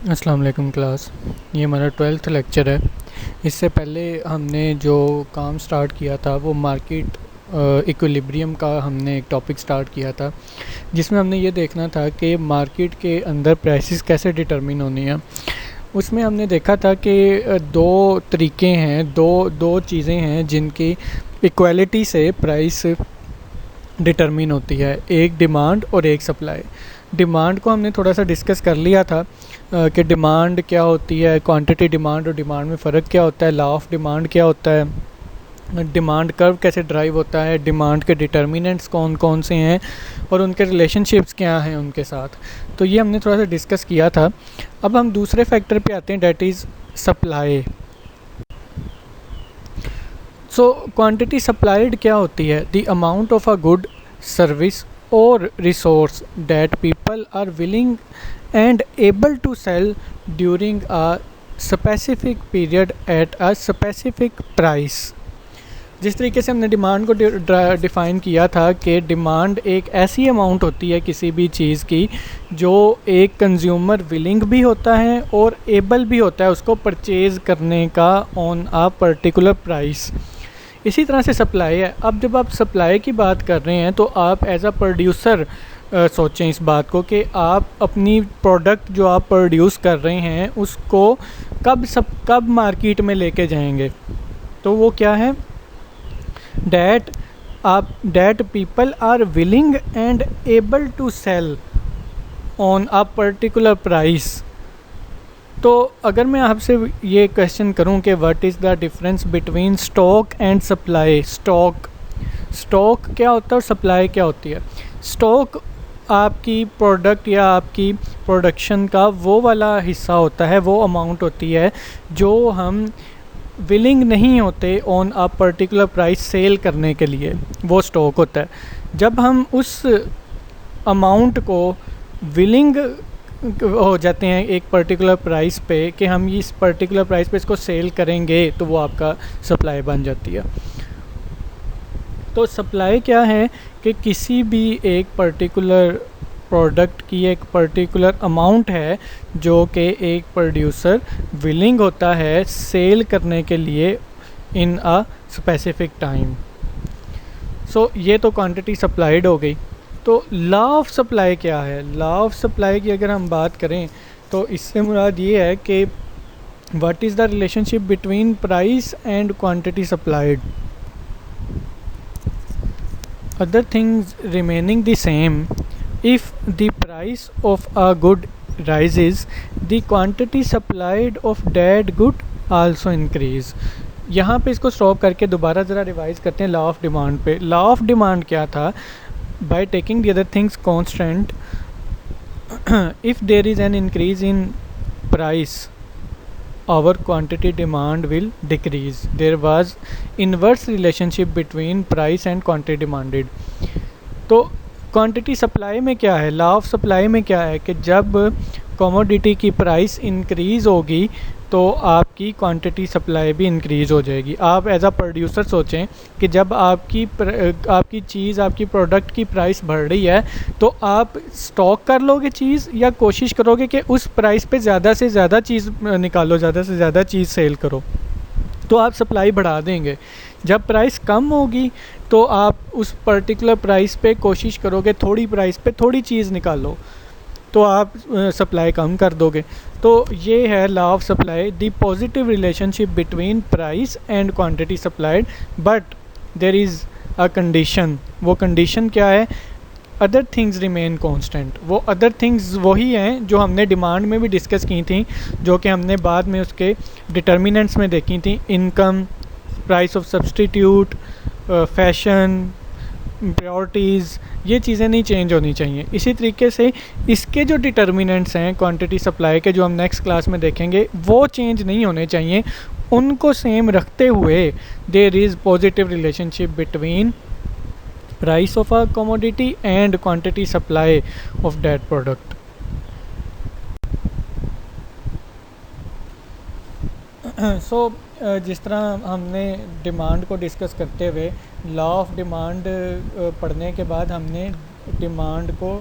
अस्सलाम वालेकुम क्लास। ये हमारा 12th लेक्चर है। इससे पहले हमने जो काम स्टार्ट किया था वो मार्केट इक्विलिब्रियम का हमने एक टॉपिक स्टार्ट किया था, जिसमें हमने ये देखना था कि मार्केट के अंदर प्राइसेस कैसे डिटरमिन होनी है। उसमें हमने देखा था कि दो तरीके हैं, दो दो चीज़ें हैं जिनकी इक्वालिटी से प्राइस डिटरमिन होती है, एक डिमांड और एक सप्लाई। डिमांड को हमने थोड़ा सा डिस्कस कर लिया था कि डिमांड क्या होती है, क्वांटिटी डिमांड और डिमांड में फ़र्क क्या होता है, लॉ ऑफ डिमांड क्या होता है, डिमांड कर्व कैसे ड्राइव होता है, डिमांड के डिटर्मिनेंट्स कौन कौन से हैं और उनके रिलेशनशिप्स क्या हैं उनके साथ। तो ये हमने थोड़ा सा डिस्कस किया था। अब हम दूसरे फैक्टर पे आते हैं, that is supply. So quantity supplied क्या होती है? The amount of a good, service और resource that people are willing and able to sell during a specific period at a specific price। जिस तरीके से हमने डिमांड को डिफ़ाइन किया था कि डिमांड एक ऐसी अमाउंट होती है किसी भी चीज़ की जो एक कंज्यूमर विलिंग भी होता है और एबल भी होता है उसको परचेज़ करने का ऑन आ पर्टिकुलर प्राइस। इसी तरह से सप्लाई है। अब जब आप सप्लाई की बात कर रहे हैं तो आप एज अ प्रोड्यूसर सोचें इस बात को कि आप अपनी प्रोडक्ट जो आप प्रोड्यूस कर रहे हैं उसको कब मार्केट में लेके जाएंगे। तो वो क्या है? That people are willing and able to sell on a particular price. तो अगर मैं आपसे ये क्वेश्चन करूं कि what is the difference between stock and supply. Stock क्या होता है और सप्लाई क्या होती है? स्टॉक आपकी प्रोडक्ट या आपकी प्रोडक्शन का वो वाला हिस्सा होता है, वो अमाउंट होती है जो हम विलिंग नहीं होते on a particular price cell करने के लिए, वो स्टॉक होता है। जब हम उस अमाउंट को विलिंग हो जाते हैं एक पर्टिकुलर प्राइस पे कि हम इस पर्टिकुलर प्राइस पे इसको सेल करेंगे, तो वो आपका सप्लाई बन जाती है। तो सप्लाई क्या है कि किसी भी एक पर्टिकुलर प्रोडक्ट की एक पर्टिकुलर अमाउंट है जो कि एक प्रोड्यूसर विलिंग होता है सेल करने के लिए इन अ स्पेसिफिक टाइम। सो ये तो क्वांटिटी सप्लाइड हो गई। तो लॉ ऑफ सप्लाई क्या है? लॉ ऑफ सप्लाई की अगर हम बात करें तो इससे मुराद ये है कि what is the relationship between price and quantity supplied. Other things remaining the same, if the price of a good rises, the quantity supplied of that good also increase। यहाँ पे इसको स्टॉप करके दोबारा ज़रा रिवाइज करते हैं law of demand पे। Law of demand क्या था? By taking the other things constant, if there is an increase in price our quantity demand will decrease। There was inverse relationship between price and quantity demanded। तो quantity supply में क्या है? Law of supply में क्या है कि जब commodity की प्राइस इंक्रीज़ होगी तो आपकी क्वांटिटी सप्लाई भी इंक्रीज़ हो जाएगी। आप एज अ प्रोड्यूसर सोचें कि जब आपकी चीज़, आपकी प्रोडक्ट की प्राइस बढ़ रही है तो आप स्टॉक कर लोगे चीज़ या कोशिश करोगे कि उस प्राइस पे ज़्यादा से ज़्यादा चीज़ निकालो, ज़्यादा से ज़्यादा चीज़ सेल करो, तो आप सप्लाई बढ़ा देंगे। जब प्राइस कम होगी तो आप उस पर्टिकुलर प्राइस पे कोशिश करोगे थोड़ी प्राइस पे थोड़ी चीज़ निकालो, तो आप सप्लाई कम कर दोगे। तो ये है law of supply, the positive relationship between price and quantity supplied, but there is a condition. वो कंडीशन क्या है? Other things remain constant. वो अदर थिंग्स वही हैं जो हमने डिमांड में भी डिस्कस की थी, जो कि हमने बाद में उसके डिटर्मिनेंट्स में देखी थी। Income, price of substitute, fashion, priorities, ये चीज़ें नहीं चेंज होनी चाहिए। इसी तरीके से इसके जो डिटर्मिनेंट्स हैं क्वांटिटी सप्लाई के, जो हम नेक्स्ट क्लास में देखेंगे, वो चेंज नहीं होने चाहिए। उनको सेम रखते हुए there is positive relationship between price of a commodity and quantity supply of that product. So जिस तरह हमने डिमांड को डिस्कस करते हुए लॉ ऑफ डिमांड पढ़ने के बाद हमने डिमांड को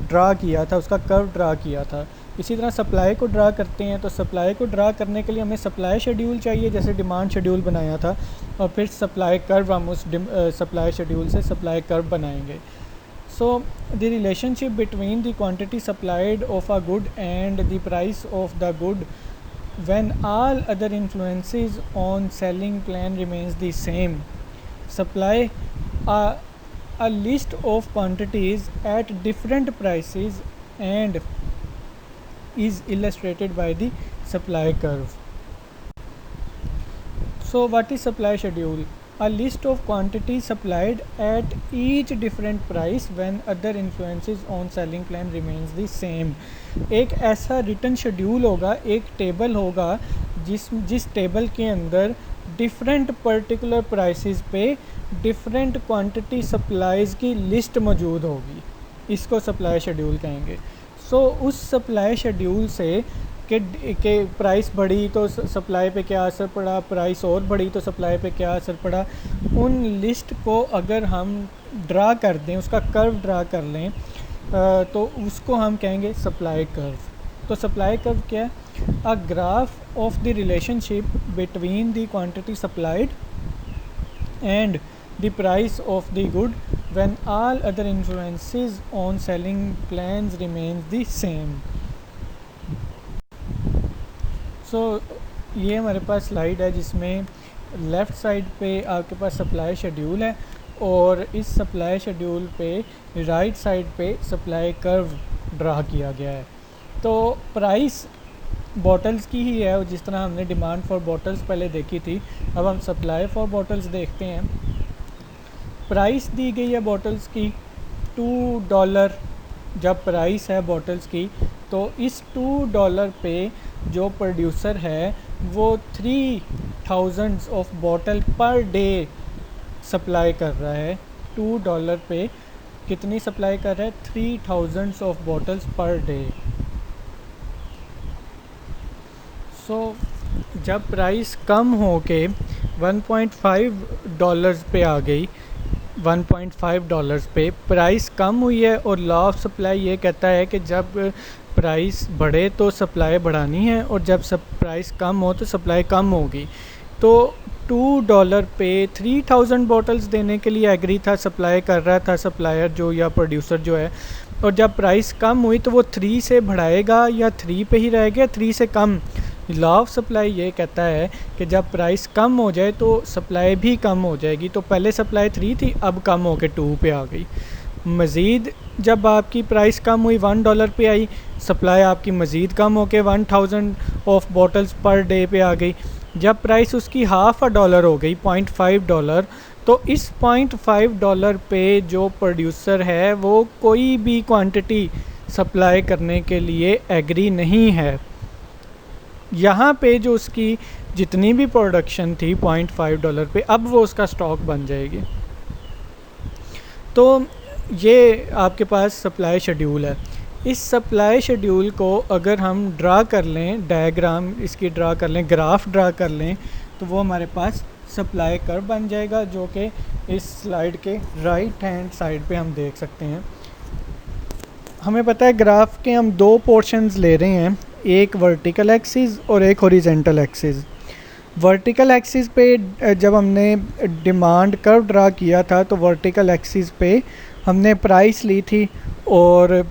ड्रा किया था, उसका कर्व ड्रा किया था। इसी तरह सप्लाई को ड्रा करते हैं, तो सप्लाई को ड्रा करने के लिए हमें सप्लाई शेड्यूल चाहिए, जैसे डिमांड शेड्यूल बनाया था, और फिर सप्लाई कर्व हम उस सप्लाई शेड्यूल से सप्लाई कर्व बनाएंगे. So the relationship between the quantity supplied of a good and the price of the good when all other influences on selling plan remains the same. Supply a list of quantities at different prices and is illustrated by the supply curve. So what is supply schedule? A list of quantities supplied at each different price when other influences on selling plan remains the same. एक ऐसा written schedule होगा, एक table होगा जिस table के अंदर different particular prices पे different quantity supplies की लिस्ट मौजूद होगी. इसको सप्लाई शेड्यूल कहेंगे. सो उस सप्लाई शेड्यूल से कि प्राइस बढ़ी तो सप्लाई पे क्या असर पड़ा, प्राइस और बढ़ी तो सप्लाई पे क्या असर पड़ा, उन लिस्ट को अगर हम ड्रा कर दें, उसका कर्व ड्रा कर लें, तो उसको हम कहेंगे सप्लाई कर्व. तो सप्लाई कर्व क्या है? A graph of the relationship between the quantity supplied and the price of the good when all other influences on selling plans remains the same. So ये हमारे पास स्लाइड है जिसमें left side पे आपके पास supply schedule है और इस supply schedule पे राइट साइड पे सप्लाई कर्व ड्रा किया गया है. तो प्राइस बॉटल्स की ही है, जिस तरह हमने डिमांड फॉर बॉटल्स पहले देखी थी. अब हम सप्लाई फॉर बॉटल्स देखते हैं. प्राइस दी गई है बॉटल्स की $2. जब प्राइस है बॉटल्स की, तो इस $2 पे जो प्रोड्यूसर है वो 3000 of bottle per day supply कर रहा है. $2 पे कितनी सप्लाई कर रहा है? 3000 ऑफ बॉटल्स पर डे. सो जब प्राइस कम हो के $1.5 पे आ गई, $1.5 पे प्राइस कम हुई है, और लॉ ऑफ सप्लाई ये कहता है कि जब प्राइस बढ़े तो सप्लाई बढ़ानी है और जब प्राइस कम हो तो सप्लाई कम होगी. तो $2 पे 3000 बॉटल्स देने के लिए एग्री था, सप्लाई कर रहा था सप्लायर जो या प्रोड्यूसर जो है, और जब प्राइस कम हुई तो वो 3 से बढ़ाएगा या 3 पे ही रहेगा, 3 से कम. लॉ ऑफ सप्लाई ये कहता है कि जब प्राइस कम हो जाए तो सप्लाई भी कम हो जाएगी. तो पहले सप्लाई 3 थी, अब कम हो के 2 पे आ गई. मज़ीद जब आपकी प्राइस कम हुई, $1 पे आई, सप्लाई आपकी मज़ीद कम हो के 1000 ऑफ बॉटल्स पर डे पे आ गई. जब प्राइस उसकी $0.5 हो गई, $0.5, तो इस $0.5 पे जो प्रोड्यूसर है वो कोई भी क्वांटिटी सप्लाई करने के लिए एग्री नहीं है. यहाँ पे जो उसकी जितनी भी प्रोडक्शन थी $0.5 पे, अब वो उसका स्टॉक बन जाएगी. तो ये आपके पास सप्लाई शेड्यूल है. इस सप्लाई शेड्यूल को अगर हम ड्रा कर लें, डायग्राम इसकी ड्रा कर लें, ग्राफ ड्रा कर लें, तो वो हमारे पास सप्लाई कर्व बन जाएगा, जो कि इस स्लाइड के राइट हैंड साइड पे हम देख सकते हैं. हमें पता है ग्राफ के हम 2 पोर्शंस ले रहे हैं, एक वर्टिकल एक्सिस और एक हॉरिजॉन्टल एक्सिस. वर्टिकल एक्सिस पे जब हमने डिमांड कर्व ड्रा किया था तो वर्टिकल एक्सिस पे हमने प्राइस ली थी और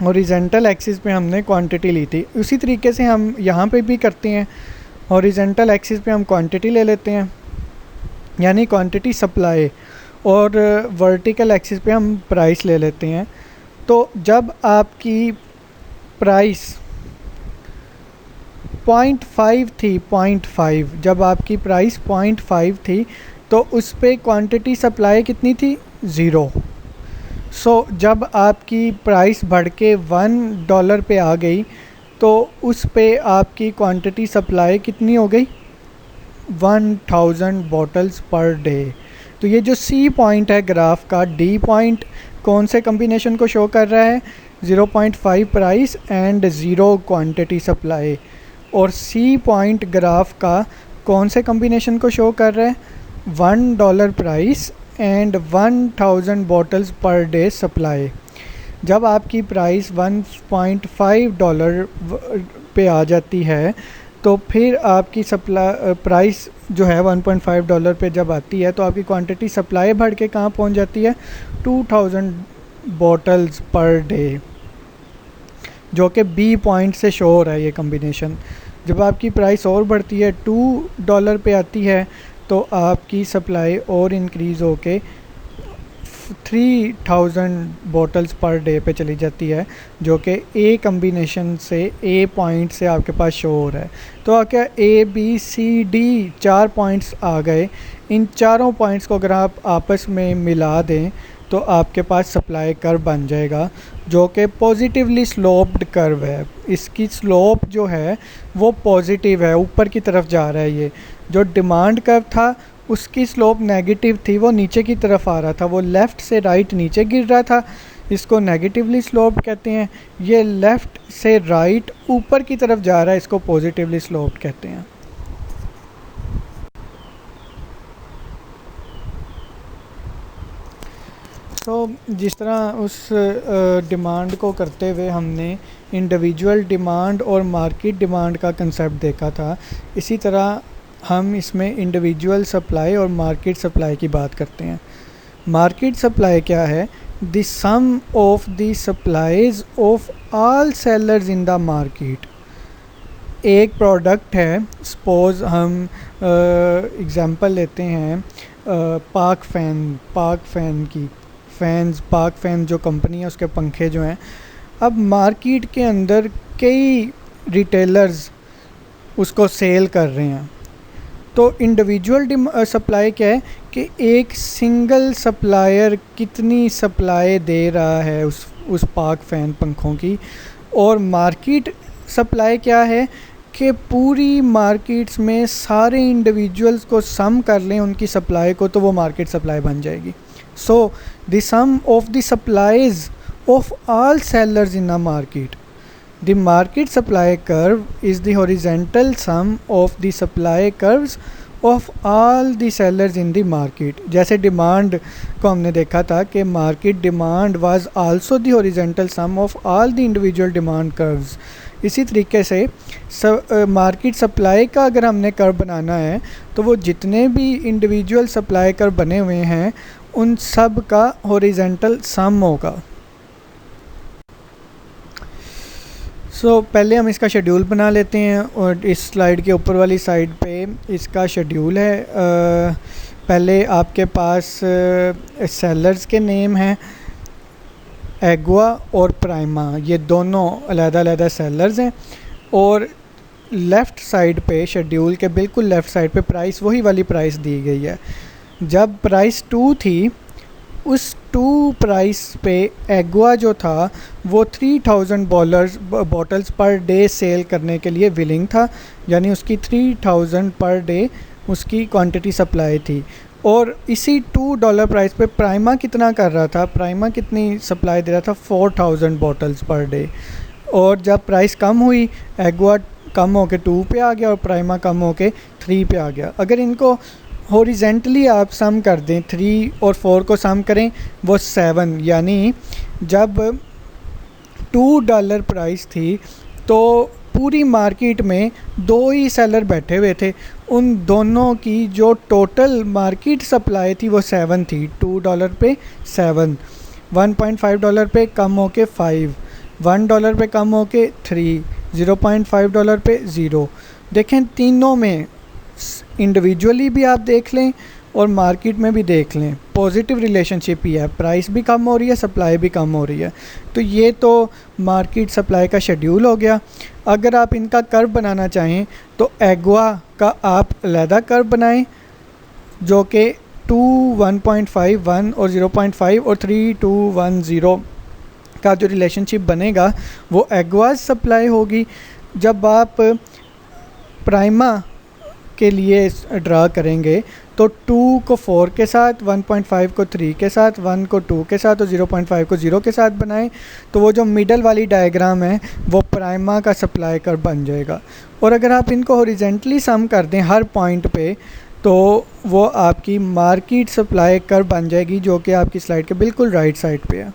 हॉरिजॉन्टल एक्सिस पे हमने क्वांटिटी ली थी. उसी तरीके से हम यहाँ पे भी करते हैं. हॉरिजॉन्टल एक्सिस पे हम क्वांटिटी ले लेते हैं, यानी क्वांटिटी सप्लाई, और वर्टिकल एक्सिस पे हम प्राइस ले लेते हैं. तो जब आपकी प्राइस 0.5 थी, 0.5, जब आपकी प्राइस 0.5 थी तो उस पे क्वांटिटी सप्लाई कितनी थी? 0. सो जब आपकी प्राइस बढ़ के $1 पे आ गई तो उस पे आपकी क्वांटिटी सप्लाई कितनी हो गई? 1000 बॉटल्स पर डे. तो ये जो सी पॉइंट है ग्राफ का, डी पॉइंट कौन से कम्बिनेशन को शो कर रहा है? 0.5 प्राइस एंड 0 क्वांटिटी सप्लाई. और सी पॉइंट ग्राफ का कौन से कम्बिनेशन को शो कर रहा है? $1 price and 1000 bottles per day supply. जब आपकी प्राइस $1.5 पे आ जाती है तो फिर आपकी प्राइस जो है $1.5 पे जब आती है तो आपकी क्वांटिटी सप्लाई बढ़ के कहाँ पहुँच जाती है 2000 बॉटल्स पर डे, जो कि बी पॉइंट से शो हो रहा है ये कम्बिनेशन। जब आपकी प्राइस और बढ़ती है $2 पे आती है तो आपकी सप्लाई और इंक्रीज़ होके 3000 बॉटल्स पर डे पे चली जाती है, जो कि ए कम्बिनेशन से ए पॉइंट से आपके पास शो हो रहा है। तो क्या A B C D 4 points आ गए। इन चारों पॉइंट्स को अगर आप आपस में मिला दें तो आपके पास सप्लाई कर्व बन जाएगा, जो कि पॉजिटिवली स्लोप्ड कर्व है। इसकी स्लोप जो है वो पॉजिटिव है, ऊपर की तरफ जा रहा है। ये जो डिमांड कर्व था उसकी स्लोप नेगेटिव थी, वो नीचे की तरफ आ रहा था, वो लेफ़्ट से राइट नीचे गिर रहा था, इसको नेगेटिवली स्लोप कहते हैं। ये लेफ़्ट से राइट ऊपर की तरफ जा रहा है, इसको पॉजिटिवली स्लोप कहते हैं। तो जिस तरह उस डिमांड को करते हुए हमने इंडिविजुअल डिमांड और मार्केट डिमांड का कंसेप्ट देखा था, इसी तरह हम इसमें इंडिविजुअल सप्लाई और मार्केट सप्लाई की बात करते हैं। मार्केट सप्लाई क्या है? The sum of the supplies of all sellers in the market. एक प्रोडक्ट है, सपोज़ हम एग्ज़ाम्पल लेते हैं पाक फ़ैन की। पाक फ़ैन जो कंपनी है उसके पंखे जो हैं, अब मार्केट के अंदर कई रिटेलर्स उसको सेल कर रहे हैं। तो इंडिविजुअल सप्लाई क्या है कि एक सिंगल सप्लायर कितनी सप्लाई दे रहा है उस पाक फ़ैन पंखों की। और मार्केट सप्लाई क्या है कि पूरी मार्केट्स में सारे इंडिविजुअल्स को सम कर लें उनकी सप्लाई को, तो वो मार्केट सप्लाई बन जाएगी। So the sum of the supplies of all sellers in a market. The market supply curve is the horizontal sum of the supply curves of all the sellers in the market। जैसे demand को हमने देखा था कि market demand was also the horizontal sum of all the individual demand curves. इसी तरीके से market supply का अगर हमने कर्व बनाना है तो वो जितने भी इंडिविजुअल सप्लाई कर्व बने हुए हैं उन सब का हॉरिजॉन्टल सम होगा। पहले हम इसका शेड्यूल बना लेते हैं और इस स्लाइड के ऊपर वाली साइड पे इसका शेड्यूल है। पहले आपके पास सेलर्स के नेम हैं, एग्वा और प्राइमा, ये दोनों अलग-अलग सेलर्स हैं। और लेफ़्ट साइड पे शेड्यूल के बिल्कुल लेफ़्ट साइड पे प्राइस, वही वाली प्राइस दी गई है। जब प्राइस 2 थी, उस 2 प्राइस पे एग्वा जो था वो 3000 बॉटल्स पर डे सेल करने के लिए विलिंग था, यानी उसकी 3000 पर डे उसकी क्वांटिटी सप्लाई थी। और इसी $2 प्राइस पे प्राइमा कितना कर रहा था? प्राइमा कितनी सप्लाई दे रहा था? 4000 बॉटल्स पर डे। और जब प्राइस कम हुई, एग्वा कम होके 2 पे आ गया और प्राइमा कम होके 3 पे आ गया। अगर इनको हॉरिजेंटली आप सम कर दें, 3 और 4 को सम करें वो 7, यानी जब $2 प्राइस थी तो पूरी मार्केट में 2 ही सेलर बैठे हुए थे, उन दोनों की जो टोटल मार्केट सप्लाई थी वो 7 थी। $2 पे 7, $1.5 पे कम होके 5, $1 पे कम होके 3, $0.5 पे 0। देखें तीनों में इंडिविजुअली भी आप देख लें और मार्केट में भी देख लें, पॉजिटिव रिलेशनशिप ही है, प्राइस भी कम हो रही है, सप्लाई भी कम हो रही है। तो ये तो मार्केट सप्लाई का शेड्यूल हो गया। अगर आप इनका कर्व बनाना चाहें तो एग्वा का आप अलहदा कर्व बनाएं, जो कि 2, 1.5, 1 और 0.5 और 3, 2, 1, 0 का जो रिलेशनशिप बनेगा वो एग्वा सप्लाई होगी। जब आप प्राइमा के लिए ड्रा करेंगे तो 2 को 4 के साथ, 1.5 को 3 के साथ, 1 को 2 के साथ और 0.5 को 0 के साथ बनाएं, तो वो जो मिडल वाली डायग्राम है वो प्राइमा का सप्लाई कर्व बन जाएगा। और अगर आप इनको हॉरिजेंटली सम कर दें हर पॉइंट पे तो वो आपकी मार्केट सप्लाई कर्व बन जाएगी, जो कि आपकी स्लाइड के बिल्कुल राइट साइड पे है।